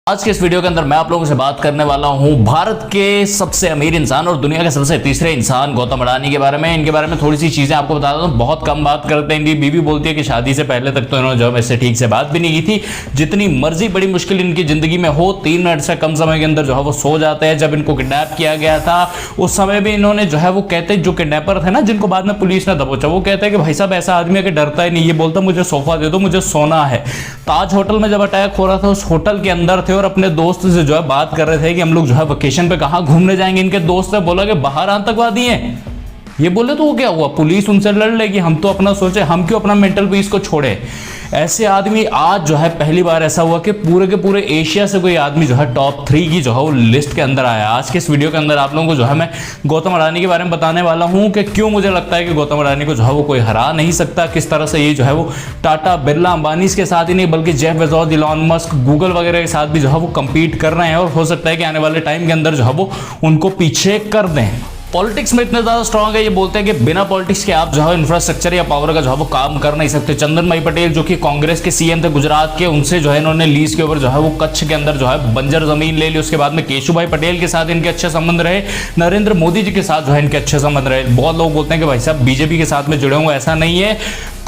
आज के इस वीडियो के अंदर मैं आप लोगों से बात करने वाला हूं भारत के सबसे अमीर इंसान और दुनिया के सबसे तीसरे इंसान गौतम अडानी के बारे में। इनके बारे में थोड़ी सी चीजें आपको बता दूं, बहुत कम बात करते हैं। इनकी बीवी बोलती है कि शादी से पहले तक तो इन्होंने जो है इससे ठीक से बात भी नहीं की थी। जितनी मर्जी बड़ी मुश्किल इनकी जिंदगी में हो, 3 मिनट से कम समय के अंदर जो है वो सो जाते हैं। जब इनको किडनैप किया गया था उस समय भी इन्होंने जो है वो कहते जो किडनैपर थे ना, जिनको बाद में पुलिस ने दबोचा, वो कहते हैं कि भाई साहब ऐसा आदमी है कि डरता ही नहीं। ये बोलता मुझे सोफा दे दो, मुझे सोना है। ताज होटल में जब अटैक हो रहा था उस होटल के अंदर थे और अपने दोस्त से जो है बात कर रहे थे कि हम लोग जो है वेकेशन पे कहां घूमने जाएंगे। इनके दोस्त ने बोला कि बाहर आतंकवादी हैं। ये बोले तो वो क्या हुआ, पुलिस उनसे लड़ लेगी, हम तो अपना सोचे, हम क्यों अपना मेंटल पीस को छोड़े। ऐसे आदमी आज जो है पहली बार ऐसा हुआ कि पूरे के पूरे एशिया से कोई आदमी जो है टॉप 3 की जो है वो लिस्ट के अंदर आया। आज के इस वीडियो के अंदर आप लोगों को जो है मैं गौतम अडानी के बारे में बताने वाला हूं कि क्यों मुझे लगता है कि गौतम अडानी को जो है वो कोई हरा नहीं सकता। किस तरह से ये जो है वो टाटा, बिरला, अंबानी के साथ ही नहीं बल्कि Jeff Bezos, Elon Musk, Google वगैरह के साथ भी जो है वो कंपीट कर रहे हैं और हो सकता है कि आने वाले टाइम के अंदर जो है वो उनको पीछे कर दें। पॉलिटिक्स में इतने ज्यादा स्ट्रांग है, ये बोलते हैं कि बिना पॉलिटिक्स के आप जो है इंफ्रास्ट्रक्चर या पावर का जो है वो काम कर नहीं सकते। चंदन भाई पटेल जो कि कांग्रेस के सीएम थे गुजरात के, उनसे जो है इन्होंने लीज के ऊपर जो है वो कच्छ के अंदर जो है बंजर जमीन ले ली। उसके बाद में केशु भाई पटेल के साथ इनके अच्छे संबंध रहे, नरेंद्र मोदी जी के साथ जो है इनके अच्छे संबंध रहे। बहुत लोग बोलते हैं कि भाई साहब बीजेपी के साथ में जुड़े हुए, ऐसा नहीं है।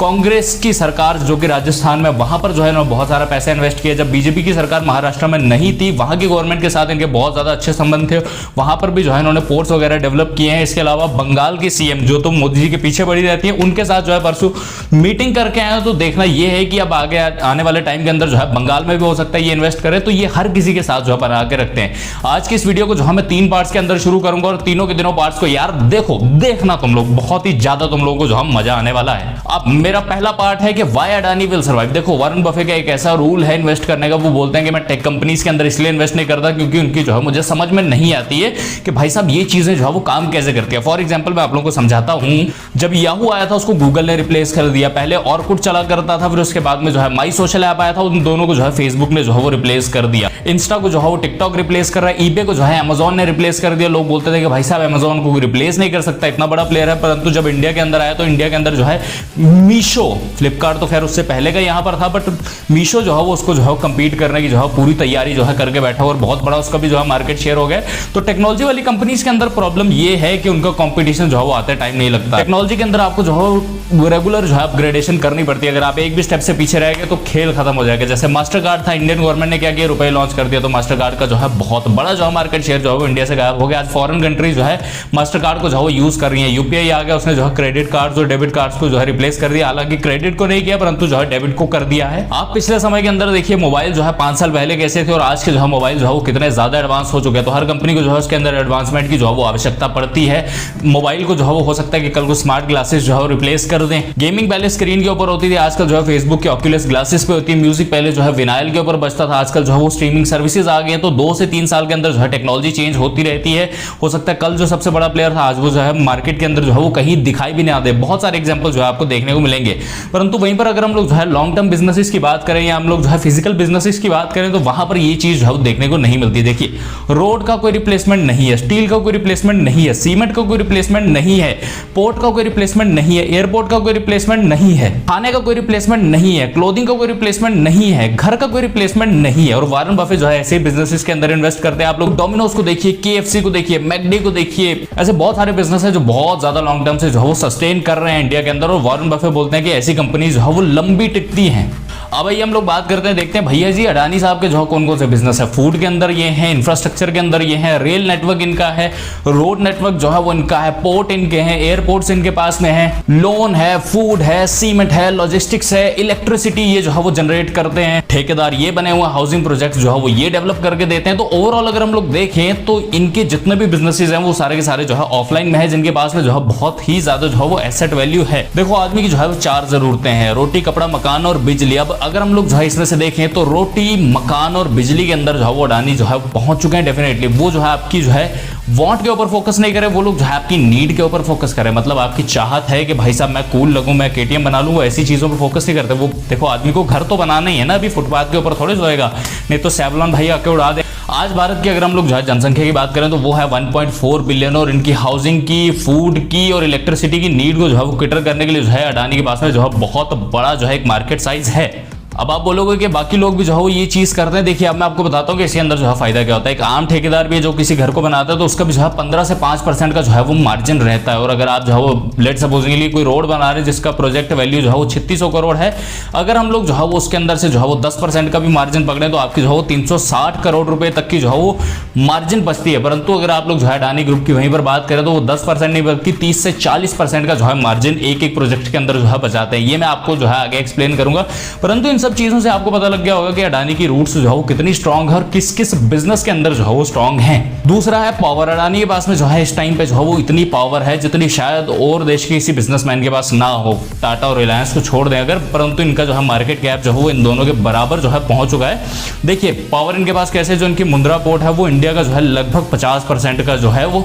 कांग्रेस की सरकार जो कि राजस्थान में, वहां पर जो है ना बहुत सारा पैसा इन्वेस्ट किया। जब बीजेपी की सरकार महाराष्ट्र में नहीं थी, वहां की गवर्नमेंट के साथ इनके बहुत ज्यादा अच्छे संबंध थे, वहां पर भी जो है इन्होंने पोर्ट्स वगैरह डेवलप किए हैं। इसके अलावा बंगाल की सीएम जो तो मोदी जी के पीछे पड़ी रहती है, उनके साथ जो है परसों मीटिंग करके आए। तो देखना यह है कि अब आगे आने वाले टाइम के अंदर जो है बंगाल में भी हो सकता है ये इन्वेस्ट करे। तो ये हर किसी के साथ जो है बना के रखते हैं। आज की इस वीडियो को जो है मैं 3 पार्ट्स के अंदर शुरू करूंगा और तीनों के तीनों पार्ट्स को यार देखना तुम लोग, बहुत ही ज्यादा तुम लोगों को जो है मजा आने वाला है। अब मेरा पहला पार्ट है कि व्हाई अडानी विल सर्वाइव। देखो वारेन बफे का एक ऐसा रूल है इन्वेस्ट करने का, वो बोलते हैं कि मैं टेक कंपनीज के अंदर इसलिए इन्वेस्ट नहीं करता क्योंकि उनकी जो है मुझे समझ में नहीं आती है कि भाई साहब ये चीजें जो है वो काम कैसे करती है। फॉर एग्जांपल मैं आप लोगों को समझाता हूं, जब याहू आया था उसको गूगल ने रिप्लेस कर दिया। पहले ऑरकुट चला करता था, फिर उसके बाद में जो है माई सोशल ऐप आया था, उन दोनों को जो है फेसबुक ने जो है वो रिप्लेस कर दिया। इंस्टा को जो है वो टिकटॉक रिप्लेस कर रहा है, ईबे को जो है अमेजॉन ने रिप्लेस कर दिया। लोग बोलते थे कि भाई साहब अमेजॉन को रिप्लेस नहीं कर सकता, इतना बड़ा प्लेयर है। परंतु जब इंडिया के अंदर आया तो इंडिया के अंदर जो है मीशो, फ्लिपकार्ट तो खैर उससे पहले का यहां पर था, बट मीशो जो है वो उसको जो है कंपीट करने की जो है पूरी तैयारी जो है करके बैठा और बहुत बड़ा उसका भी जो है मार्केट शेयर हो गया। तो टेक्नोलॉजी वाली कंपनीज के अंदर प्रॉब्लम ये है कि उनका कंपटीशन जो है वो आते टाइम नहीं लगता। टेक्नोलॉजी के अंदर आपको जो है रेगुलर जो है अपग्रेडेशन करनी पड़ती है। अगर आप एक भी स्टेप से पीछे रह गए तो खेल खत्म हो जाएगा। जैसे मास्टर कार्ड था, इंडियन गवर्नमेंट ने क्या किया, रुपए लॉन्च कर दिया, तो मास्टर कार्ड का जो है बहुत बड़ा जो है मार्केट शेयर जो है वो इंडिया से गायब हो गया। आज फॉरेन कंट्रीज जो है मास्टर कार्ड को जो है यूज कर रही है। यूपीआई आ गया, उसने जो है क्रेडिट कार्ड और डेबिट कार्ड को जो है रिप्लेस कर दिया। हालांकि क्रेडिट को नहीं किया परंतु जो है डेबिट को कर दिया है। आप पिछले समय के अंदर देखिए मोबाइल जो है 5 साल पहले कैसे थे और आज के जो है मोबाइल जो है वो कितने ज्यादा एडवांस हो चुके हैं। तो हर कंपनी को जो है उसके अंदर एडवांसमेंट की जो है वो आवश्यकता पड़ती है। मोबाइल को जो है वो हो सकता है कि कल को स्मार्ट ग्लासेस जो है रिप्लेस कर दें। गेमिंग पहले स्क्रीन के ऊपर होती थी, आजकल जो है फेसबुक के ऑक्यूलस ग्लासेस पे होती है। म्यूजिक पहले जो है विनाइल के ऊपर बजता था, आजकल जो है वो स्ट्रीमिंग सर्विसेज आ गई हैं। तो 2 से 3 साल के अंदर जो है टेक्नोलॉजी चेंज होती रहती है। हो सकता है कल जो सबसे बड़ा प्लेयर था आज वो जो है मार्केट के अंदर जो है वो कहीं दिखाई भी नहीं आते। बहुत सारे एग्जांपल जो है आपको देखने को मिलेंगे। परंतु वहीं पर अगर हम लोग जो है लॉन्ग टर्म बिजनेसेस की बात करें या हम लोग जो है फिजिकल बिजनेसेस की बात करें तो वहां पर ये चीज जो है देखने को नहीं मिलती। देखिए रोड का कोई रिप्लेसमेंट नहीं है, स्टील का कोई रिप्लेसमेंट नहीं है, सीमेंट का कोई रिप्लेसमेंट नहीं है, पोर्ट का कोई रिप्लेसमेंट नहीं है, एयरपोर्ट का कोई रिप्लेसमेंट नहीं है, खाने का कोई रिप्लेसमेंट नहीं है, क्लोथिंग का कोई रिप्लेसमेंट नहीं है, घर का कोई रिप्लेसमेंट नहीं है। और वारेन बफे जो है ऐसे बिजनेसेस के अंदर इन्वेस्ट करते हैं। आप लोग डोमिनोज को देखिए, केएफसी को देखिए, मैकडी को देखिए, ऐसे बहुत सारे बिजनेस है जो बहुत ज्यादा लॉन्ग टर्म से जो है वो सस्टेन कर रहे हैं इंडिया के अंदर। और वारेन बफे बोलते हैं कि ऐसी कंपनी जो है वो लंबी टिकती हैं। अब भाई हम लोग बात करते हैं, देखते हैं भैया जी अडानी साहब के जो कौन कौन से बिजनेस है। फूड के अंदर ये है, इंफ्रास्ट्रक्चर के अंदर ये है, रेल नेटवर्क इनका है, रोड नेटवर्क जो है वो इनका है, पोर्ट इनके हैं, एयरपोर्ट्स इनके पास में है, लोन है, फूड है, सीमेंट है, लॉजिस्टिक्स है, इलेक्ट्रिसिटी ये जो है वो जनरेट करते हैं, ठेकेदार ये बने हुए, हाउसिंग प्रोजेक्ट जो है वो ये डेवलप करके देते हैं। तो ओवरऑल अगर हम लोग देखें तो इनके जितने भी बिजनेसेस हैं वो सारे के सारे जो है ऑफलाइन में है, जिनके पास में जो है बहुत ही ज्यादा जो है वो एसेट वैल्यू है। देखो आदमी की जो है वो 4 जरूरतें हैं, रोटी, कपड़ा, मकान और बिजली। अब अगर हम लोग जो है इसमें से देखें तो रोटी, मकान और बिजली के अंदर जो है वो अडानी जो है पहुंच चुके हैं। डेफिनेटली वो जो है आपकी जो है वांट के ऊपर फोकस नहीं करे, वो लोग जो है आपकी नीड के ऊपर फोकस करें। मतलब आपकी चाहत है कि भाई साहब मैं कूल लगूं, मैं केटीएम बना लूं, वो ऐसी चीजों पर फोकस नहीं करते। वो देखो आदमी को घर तो बनाना ही है ना, अभी फुटपाथ के ऊपर थोड़े सोएगा, नहीं तो सेवलॉन भाई आके उड़ा दे। आज भारत की अगर हम लोग जो है जनसंख्या की बात करें तो वो है 1.4 बिलियन और इनकी हाउसिंग की, फूड की और इलेक्ट्रिसिटी की नीड को जो है वो कैटर करने के लिए जो है अडानी के पास में जो है बहुत बड़ा जो है एक मार्केट साइज है। अब आप बोलोगे कि बाकी लोग भी जो है वो ये चीज़ करते हैं। देखिए अब मैं आपको बताता हूँ कि इसके अंदर जो है फायदा क्या होता है। एक आम ठेकेदार भी है जो किसी घर को बनाता है तो उसका भी जो है 15 से 5% का जो है वो मार्जिन रहता है। और अगर आप जो है वो लेट सपोजिंगली कोई रोड बना रहे हैं जिसका प्रोजेक्ट वैल्यू जो है वो 3600 करोड़ है, अगर हम लोग जो है वो उसके अंदर से जो है वो 10% का भी मार्जिन पकड़े तो आपकी जो है वो 360 करोड़ रुपए तक की जो है वो मार्जिन बचती है। परंतु अगर आप लोग जो है अडानी ग्रुप की वहीं पर बात करें तो वो 10% नहीं बल्कि 30 से 40% का जो है मार्जिन एक एक प्रोजेक्ट के अंदर जो है बचाते हैं। ये मैं आपको जो है आगे एक्सप्लेन करूंगा। परंतु इन सब चीजों से आपको पता लग गया होगा कि अडानी की रूट्स जो है वो कितनी स्ट्रांग है और किस किस बिजनेस के अंदर जो है वो स्ट्रांग है। दूसरा है पावर। अडानी के पास में जो है इस टाइम पे जो है वो इतनी पावर है जितनी शायद और देश के किसी बिजनेसमैन के पास ना हो। टाटा और रिलायंस को छोड़ दें अगर, परंतु इनका जो है मार्केट कैप जो है वो इन दोनों के बराबर जो है पहुंच चुका है। देखिए पावर इनके पास कैसे, जो इनकी मुंद्रा पोर्ट है वो इंडिया का जो है लगभग 50% का जो है वो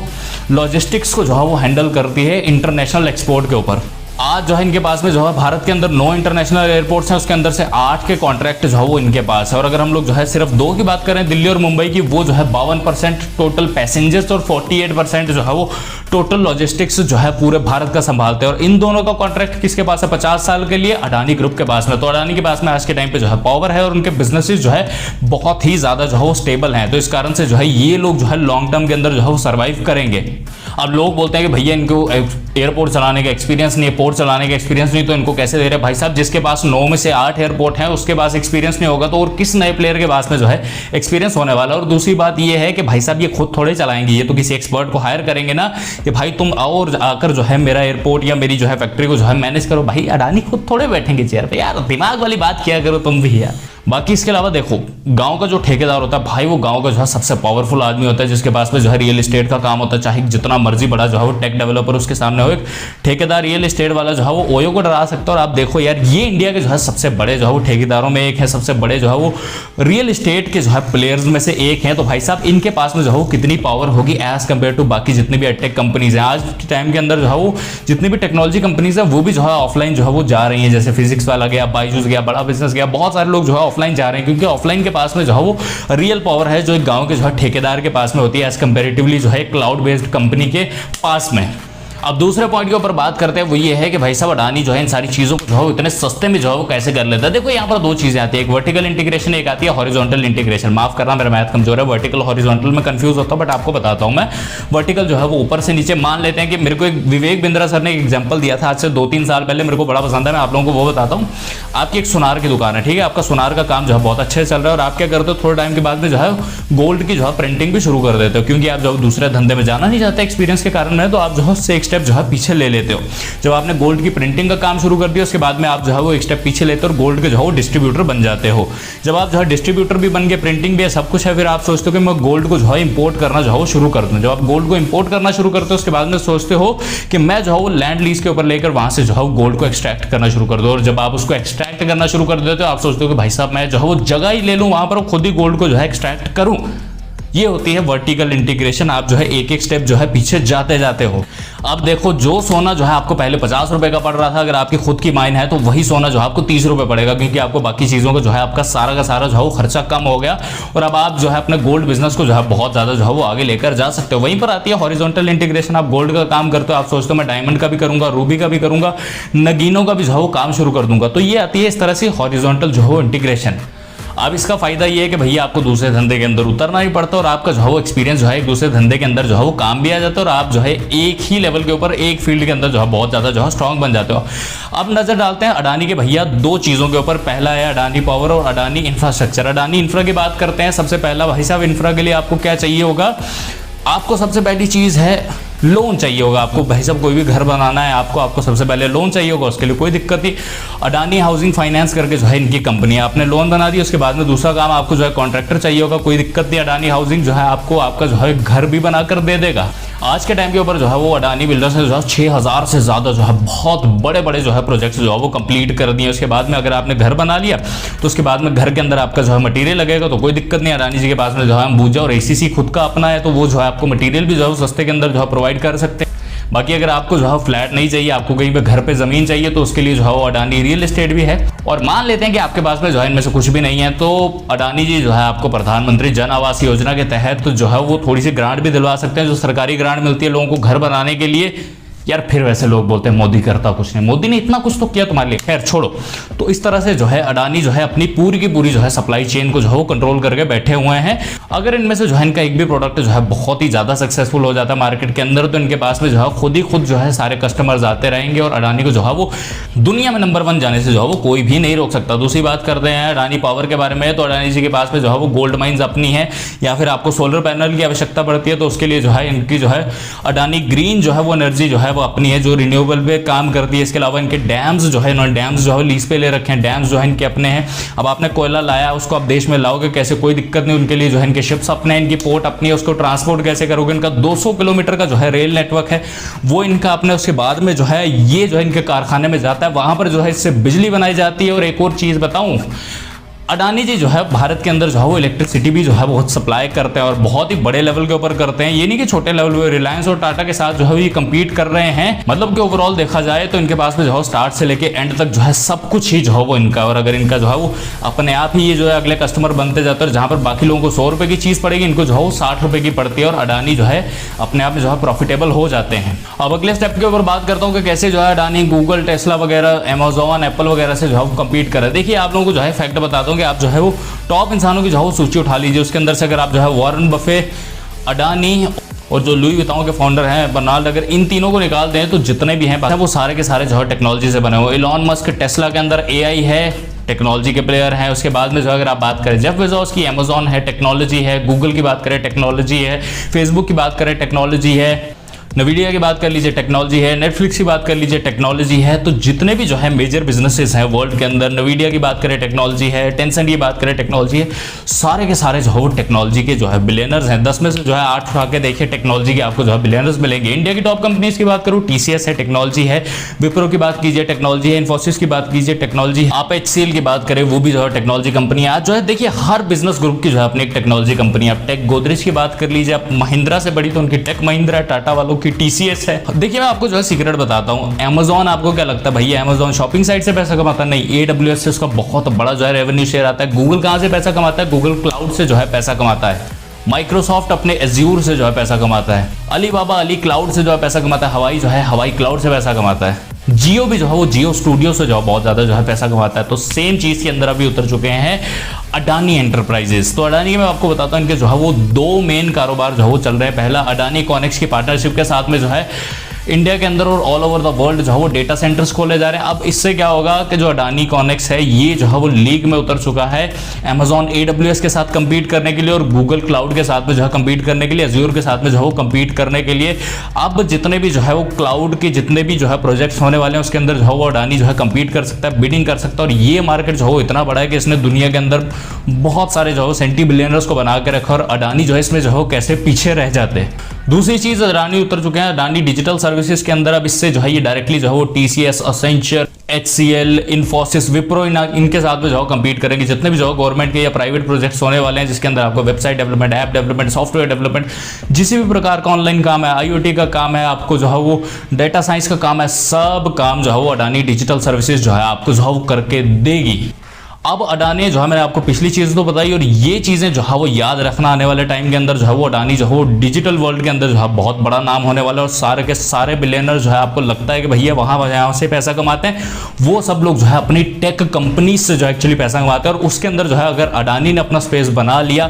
लॉजिस्टिक्स को जो है वो हैंडल करती है इंटरनेशनल एक्सपोर्ट के ऊपर। आज जो है इनके पास में जो है भारत के अंदर 9 इंटरनेशनल एयरपोर्ट्स हैं, उसके अंदर से 8 के कॉन्ट्रैक्ट जो है वो इनके पास है। और अगर हम लोग जो है सिर्फ 2 की बात करें दिल्ली और मुंबई की, वो जो है 52% टोटल पैसेंजर्स और 48% जो है वो टोटल लॉजिस्टिक्स जो है पूरे भारत का संभालते हैं। और इन दोनों का कॉन्ट्रैक्ट किसके पास है 50 साल के लिए? अडानी ग्रुप के पास में। तो अडानी के पास में आज के टाइम पे जो है पावर है और उनके बिजनेसेस जो है बहुत ही ज्यादा जो है वो स्टेबल हैं। तो इस कारण से जो है ये लोग जो है लॉन्ग टर्म के अंदर जो है वो सर्वाइव करेंगे। अब लोग बोलते हैं कि भैया इनको एयरपोर्ट चलाने का एक्सपीरियंस नहीं है, पोर्ट चलाने का एक्सपीरियंस नहीं, तो इनको कैसे दे रहे हैं? भाई साहब जिसके पास 9 में से 8 एयरपोर्ट है उसके पास एक्सपीरियंस नहीं होगा तो और किस नए प्लेयर के पास में जो है एक्सपीरियंस होने वाला। और दूसरी बात ये है कि भाई साहब ये खुद थोड़े चलाएंगे, ये तो किसी एक्सपर्ट को हायर करेंगे ना कि भाई तुम आओ और आकर जो है मेरा एयरपोर्ट या मेरी जो है फैक्ट्री को जो है मैनेज करो। भाई अडानी खुद थोड़े बैठेंगे चेयर पे, यार दिमाग वाली बात किया करो तुम भी यार। बाकी इसके अलावा देखो गांव का जो ठेकेदार होता है भाई वो गांव का जो है सबसे पावरफुल आदमी होता है जिसके पास में जो है रियल एस्टेट का काम होता है। चाहे जितना मर्जी बड़ा जो है वो टेक डेवलपर उसके सामने हो, एक ठेकेदार रियल एस्टेट वाला जो है वो ओयो को डरा सकता है। और आप देखो यार ये इंडिया के जो है सबसे बड़े जो है वो ठेकेदारों में एक है, सबसे बड़े जो है वो रियल एस्टेट के जो है प्लेयर्स में से एक है। तो भाई साहब इनके पास में जो है वो कितनी पावर होगी एज कम्पेयर टू बाकी जितनी भी एडटेक कंपनीज हैं। आज के टाइम के अंदर जो है वो जितनी भी टेक्नोलॉजी कंपनीज है वो भी जो है ऑफलाइन जो है वो जा रही है। जैसे फिजिक्स वाला गया, बायजूस गया, बड़ा बिजनेस गया, बहुत सारे लोग जो है ऑफलाइन जा रहे हैं क्योंकि ऑफलाइन के पास में जो है वो रियल पावर है जो एक गांव के जो है ठेकेदार के पास में होती है एज कंपैरेटिवली जो है क्लाउड बेस्ड कंपनी के पास में। अब दूसरे पॉइंट के ऊपर बात करते हैं वो ये है कि भाई साहब अडानी जो है इन सारी चीजों को जो है इतने सस्ते में जो है वो कैसे कर लेता है। देखो यहाँ पर 2 चीजें आती है, एक वर्टिकल इंटीग्रेशन, एक आती है हॉरिजॉन्टल इंटीग्रेशन। माफ करना मेरा मैथ कमजोर है, वर्टिकल हॉरिजॉन्टल में कंफ्यूज होता हूं बट आपको बताता हूं मैं। वर्टिकल जो है वो ऊपर से नीचे, मान लेते हैं कि मेरे को एक विवेक बिंद्रा सर ने एक एग्जाम्पल दिया था आज से 2-3 साल पहले, मेरे को बड़ा पसंद है, मैं आप लोगों को वो बताता हूँ। आपकी एक सुनार की दुकान है, ठीक है, आपका सुनार का काम जो है बहुत अच्छे से चल रहा है और आप क्या करते हो थोड़े टाइम के बाद में जो है गोल्ड की जो है प्रिंटिंग भी शुरू कर देते हो क्योंकि आप जब दूसरे धंधे में जाना नहीं चाहते एक्सपीरियंस के कारण में, तो आप जो है एक स्टेप जो है पीछे ले लेते हो। जब आपने गोल्ड की प्रिंटिंग का काम शुरू कर दिया उसके बाद में आप जो है वो एक स्टेप पीछे लेते हो और गोल्ड के जो है वो डिस्ट्रीब्यूटर बन जाते हो। जब आप जो है डिस्ट्रीब्यूटर भी बन गए, प्रिंटिंग भी है, सब कुछ है, फिर आप सोचते हो कि मैं गोल्ड को जो है इंपोर्ट करना जो है वो शुरू कर दूं। जब आप गोल्ड को इंपोर्ट करना शुरू करते हो उसके बाद में सोचते हो कि मैं जो है वो लैंड लीज के ऊपर लेकर वहां से जो है गोल्ड को एक्सट्रैक्ट करना शुरू कर दो। और जब आप उसको एक्सट्रैक्ट करना शुरू कर देते हो आप सोचते हो कि भाई साहब मैं जो है वो जगह ही ले लूं वहां पर खुद ही गोल्ड को जो है एक्सट्रैक्ट करूं। ये होती है वर्टिकल इंटीग्रेशन। आप जो है एक एक स्टेप जो है पीछे जाते जाते हो। अब देखो जो सोना जो है आपको पहले 50 रुपए का पड़ रहा था, अगर आपकी खुद की माइन है तो वही सोना जो है आपको 30 रुपए पड़ेगा क्योंकि आपको बाकी चीजों का जो है आपका सारा का सारा जो है वो खर्चा कम हो गया और अब आप जो है अपने गोल्ड बिजनेस को जो है बहुत ज्यादा जो है वो आगे लेकर जा सकते हो। वहीं पर आती है हॉरिजॉन्टल इंटीग्रेशन। आप गोल्ड का काम करते हो, आप सोचते हो मैं डायमंड का भी करूंगा, रूबी का भी करूंगा, नगीनों का भी जो है वो काम शुरू कर दूंगा। तो ये आती है इस तरह से हॉरिजॉन्टल जो है इंटीग्रेशन। अब इसका फायदा ये है कि भैया आपको दूसरे धंधे के अंदर उतरना ही पड़ता है और आपका जो है वो एक्सपीरियंस जो है एक दूसरे धंधे के अंदर जो है वो काम भी आ जाता है और आप जो है एक ही लेवल के ऊपर एक फील्ड के अंदर जो है बहुत ज्यादा जो है स्ट्रांग बन जाते हो। अब नजर डालते हैं अडानी के भैया 2 चीजों के ऊपर। पहला है अडानी पावर और अडानी इंफ्रास्ट्रक्चर। अडानी इंफ्रा की बात करते हैं। सबसे पहला भाई साहब इंफ्रा के लिए आपको क्या चाहिए होगा? आपको सबसे पहली चीज है लोन चाहिए होगा। आपको भाई साहब कोई भी घर बनाना है आपको सबसे पहले लोन चाहिए होगा। उसके लिए कोई दिक्कत नहीं, अडानी हाउसिंग फाइनेंस करके जो है इनकी कंपनी है, आपने लोन बना दी। उसके बाद में दूसरा काम आपको जो है कॉन्ट्रैक्टर चाहिए होगा, कोई दिक्कत नहीं, अडानी हाउसिंग जो है आपको आपका जो है घर भी बनाकर दे देगा। आज के टाइम के ऊपर जो है वो अडानी बिल्डर्स ने जो है 6000 से ज्यादा जो है बहुत बड़े बड़े जो है प्रोजेक्ट्स जो है वो कंप्लीट कर दिए। उसके बाद में अगर आपने घर बना लिया तो उसके बाद में घर के अंदर आपका जो है मटेरियल लगेगा तो कोई दिक्कत नहीं। अडानी जी के पास में जो है अंबुजा और एसीसी खुद का अपना है तो वो जो है आपको मटेरियल भी जो है सस्ते के अंदर जो है प्रोवाइड कर सकते हैं। बाकी अगर आपको जो है फ्लैट नहीं चाहिए, आपको कहीं पे घर पे जमीन चाहिए तो उसके लिए जो है वो अडानी रियल एस्टेट भी है। और मान लेते हैं कि आपके पास में जो है इनमें से कुछ भी नहीं है तो अडानी जी जो है आपको प्रधानमंत्री जन आवास योजना के तहत तो जो है वो थोड़ी सी ग्रांट भी दिलवा सकते हैं। जो सरकारी ग्रांट मिलती है लोगों को घर बनाने के लिए, यार फिर वैसे लोग बोलते हैं मोदी करता कुछ नहीं, मोदी ने इतना कुछ तो किया तुम्हारे लिए, खैर छोड़ो। तो इस तरह से जो है अडानी जो है अपनी पूरी की पूरी जो है सप्लाई चेन को जो है वो कंट्रोल करके बैठे हुए हैं। अगर इनमें से जो है इनका एक भी प्रोडक्ट जो है बहुत ही ज्यादा सक्सेसफुल हो जाता है मार्केट के अंदर, तो इनके पास में जो है खुद ही खुद जो है सारे कस्टमर्स आते रहेंगे और अडानी को जो है वो दुनिया में नंबर 1 जाने से जो है वो कोई भी नहीं रोक सकता। दूसरी बात करते हैं अडानी पावर के बारे में, तो अडानी जी के पास में जो है वो गोल्ड माइंस अपनी है, या फिर आपको सोलर पैनल की आवश्यकता पड़ती है तो उसके लिए जो है इनकी जो है अडानी ग्रीन जो है वो एनर्जी जो है वो अपनी है, जो रिन्यूएबल पे काम करती है। इसके अलावा इनके डैम्स जो है, इन्होंने डैम्स जो है लीज पे ले रखे हैं, डैम्स जो है इनके अपने हैं। अब आपने कोयला लाया, उसको आप देश में लाओगे कैसे, कोई दिक्कत नहीं, उनके लिए जो है इनके शिप्स अपने हैं, इनकी पोर्ट अपनी है, उसको ट्रांसपोर्ट कैसे करोगे, इनका 200 किलोमीटर का जो है रेल नेटवर्क है वो इनका अपने। उसके बाद में जो है ये जो है इनके कारखाने में जाता है, वहां पर जो है इससे बिजली बनाई जाती है। और एक और चीज बताऊं, अडानी जी जो है भारत के अंदर जो है वो इलेक्ट्रिसिटी भी जो है बहुत सप्लाई करते हैं और बहुत ही बड़े लेवल के ऊपर करते हैं। ये नहीं कि छोटे लेवल पे, रिलायंस और टाटा के साथ जो है ये compete कर रहे हैं। मतलब कि ओवरऑल देखा जाए तो इनके पास में जो है स्टार्ट से लेके एंड तक जो है सब कुछ ही जो है वो इनका। और अगर इनका जो है वो अपने आप ही ये जो है अगले कस्टमर बनते जाते हैं, जहां पर बाकी लोगों को 100 रुपए की चीज पड़ेगी, इनको जो है वो 60 रुपए की पड़ती है और अडानी जो है अपने आप में जो है प्रॉफिटेबल हो जाते हैं। अब अगले स्टेप के ऊपर बात करता हूँ कि कैसे जो है अडानी गूगल, टेस्ला वगैरह, अमेजॉन, एप्पल वगैरह से जो है कम्पीट कर रहे हैं। देखिए आप लोगों को जो है फैक्ट बताता हूँ कि आप जो है वो टॉप इंसानों की जो है सूची उठा लीजिए, उसके अंदर से अगर आप जो है वॉरेन बफे, अडानी और जो लुई विटाओ के फाउंडर हैं बर्नार्ड, अगर इन तीनों को निकाल दें तो जितने भी हैं वो सारे के सारे जो है टेक्नोलॉजी से बने हुए। इलॉन मस्क, टेस्ला के अंदर एआई है, टेक्नोलॉजी के प्लेयर हैं। उसके बाद में जो अगर आप बात करें जेफ बेजोस की, अमेजॉन है, टेक्नोलॉजी है। गूगल की बात करें, टेक्नोलॉजी है। फेसबुक की बात करें, टेक्नोलॉजी है। नवीडिया की बात कर लीजिए, टेक्नोलॉजी है। नेटफ्लिक्स की बात कर लीजिए, टेक्नोलॉजी है। तो जितने भी जो है मेजर बिजनेसेस हैं वर्ल्ड के अंदर, नवीडिया की बात करें टेक्नोलॉजी है, टेंसेंट की बात करें टेक्नोलॉजी है, सारे के सारे जो है वो टेक्नोलॉजी के जो है बिलियनर्स हैं। 10 में से जो है 8 उठा के देखिए टेक्नोलॉजी के आपको जो है बिलियनर्स मिलेंगे। इंडिया की टॉप कंपनीज की बात करूँ, टीसीएस है, टेक्नोलॉजी है। विप्रो की बात कीजिए, टेक्नोलॉजी है। इन्फोसिस की बात कीजिए, टेक्नोलॉजी है। आप HCL की बात करें, वो भी जो है टेक्नोलॉजी कंपनी है। आज जो है देखिए हर बिजनेस ग्रुप की जो है अपनी एक टेक्नोलॉजी कंपनी है। आप टेक गोदरेज की बात कर लीजिए, आप महिंद्रा से बड़ी तो उनकी टेक महिंद्रा, टाटा वालों की TCS है। देखिए मैं आपको जो है सीक्रेट बताता हूं, Amazon आपको क्या लगता है भैया Amazon शॉपिंग साइट से पैसा कमाता है? नहीं, AWS से उसका बहुत बड़ा जो है रेवेन्यू शेयर आता है। गूगल कहां से पैसा कमाता है? गूगल क्लाउड से जो है पैसा कमाता है। माइक्रोसॉफ्ट अपने Azure से जो है पैसा कमाता है। अलीबाबा अली क्लाउड से जो है पैसा कमाता है। हवाई जो है हवाई क्लाउड से पैसा कमाता है। जियो भी जो है वो जियो स्टूडियो से जो है बहुत ज्यादा जो है पैसा कमाता है। तो सेम चीज के अंदर अभी उतर चुके हैं अडानी एंटरप्राइजेस। तो अडानी के मैं आपको बताता हूं इनके जो है वो 2 मेन कारोबार जो है वो चल रहे हैं। पहला अडानी कॉनेक्स की पार्टनरशिप के साथ में जो है इंडिया के अंदर और ऑल ओवर द वर्ल्ड जो है वो डेटा सेंटर्स खोले जा रहे हैं। अब इससे क्या होगा कि जो अडानी कॉनेक्स है ये जो है वो लीग में उतर चुका है Amazon AWS के साथ कंपीट करने के लिए और गूगल क्लाउड के साथ में जो है कंपीट करने के लिए, Azure के साथ में जो है वो कंपीट करने के लिए। अब जितने भी जो है वो क्लाउड के जितने भी जो है प्रोजेक्ट्स होने वाले हैं उसके अंदर जो है वो अडानी जो है कंपीट कर सकता है, बिडिंग कर सकता है। और ये मार्केट जो है वो इतना बड़ा है कि इसने दुनिया के अंदर बहुत सारे जो है सेंटी बिलियनर्स को बना के रखा और अडानी जो है इसमें जो है कैसे पीछे रह जाते हैं। दूसरी चीज अडानी उतर चुके हैं अडानी डिजिटल सर्विसेज के अंदर। अब इससे जो है ये डायरेक्टली जो है वो TCS, Accenture, HCL, Infosys, Wipro इनके साथ में जो है कंपीट करेंगे। जितने भी जो है गवर्नमेंट के या प्राइवेट प्रोजेक्ट्स होने वाले हैं जिसके अंदर आपको website development, app development, software development, जिस भी प्रकार का ऑनलाइन काम है, IoT का काम है, आपको जो है वो डेटा साइंस का काम है, सब काम जो है वो अडानी डिजिटल सर्विसेज जो है आपको जो है वो करके देगी। अब अडानी जो है मैंने आपको पिछली चीज तो बताई और ये चीजें जो है वो याद रखना आने वाले टाइम के अंदर जो है वो अडानी जो है वो डिजिटल वर्ल्ड के अंदर जो है बहुत बड़ा नाम होने वाला है। और सारे के सारे बिलियनर जो है आपको लगता है कि भैया वहां से पैसा कमाते हैं, वो सब लोग जो है अपनी टेक कंपनी से जो है एक्चुअली पैसा कमाते हैं। और उसके अंदर जो है अगर अडानी ने अपना स्पेस बना लिया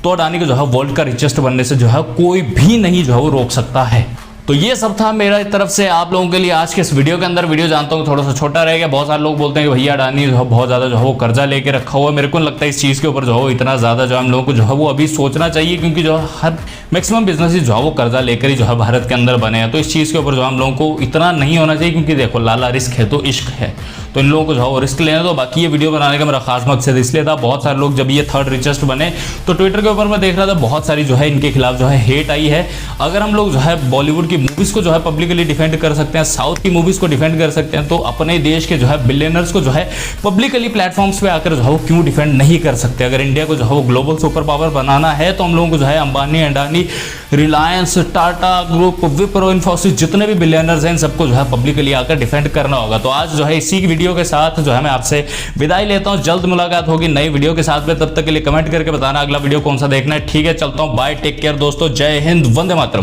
तो अडानी को जो है वर्ल्ड का रिचेस्ट बनने से जो है कोई भी नहीं जो है वो रोक सकता है। तो ये सब था मेरा तरफ से आप लोगों के लिए आज के इस वीडियो के अंदर। वीडियो जानता हूँ थोड़ा सा छोटा रहेगा। बहुत सारे लोग बोलते हैं कि भैया अडानी जो है बहुत ज़्यादा जो है वो कर्जा लेके रखा हुआ है। मेरे को लगता है इस चीज़ के ऊपर जो है वो इतना ज़्यादा जो हम लोगों को जो है वो अभी सोचना चाहिए, क्योंकि जो हर मैक्सिमम बिजनेस जो है वो कर्जा लेकर ही जो है भारत के अंदर बने हैं। तो इस चीज़ के ऊपर जो हम लोगों को इतना नहीं होना चाहिए, क्योंकि देखो लाला रिस्क है तो इश्क है, तो इन लोगों को जो है वो रिस्क लेना। तो बाकी ये वीडियो बनाने का मेरा खास मकसद इसलिए था, बहुत सारे लोग जब ये 3rd रिचेस्ट बने तो ट्विटर के ऊपर मैं देख रहा था बहुत सारी जो है इनके खिलाफ जो है हेट आई है। अगर हम लोग जो है बॉलीवुड की मूवीज़ को जो है पब्लिकली डिफेंड कर सकते हैं, साउथ की मूवीज़ को डिफेंड कर सकते हैं, तो अपने देश के जो है बिलियनर्स को जो है पब्लिकली प्लेटफॉर्म्स पे आकर जो है वो क्यों डिफेंड नहीं कर सकते। अगर इंडिया को जो है वो ग्लोबल सुपर पावर बनाना है तो हम लोगों को जो है अंबानी, अडानी, रिलायंस, टाटा ग्रुप, विप्रो, इन्फोसिस, जितने भी बिलियनर्स हैं सबको जो है पब्लिकली आकर डिफेंड करना होगा। तो आज जो है इसी वीडियो के साथ जो है मैं आपसे विदाई लेता हूं। जल्द मुलाकात होगी नई वीडियो के साथ में, तब तक के लिए कमेंट करके बताना अगला वीडियो कौन सा देखना है। ठीक है, चलता हूं, बाय, टेक केयर दोस्तों, जय हिंद, वंदे मातरम।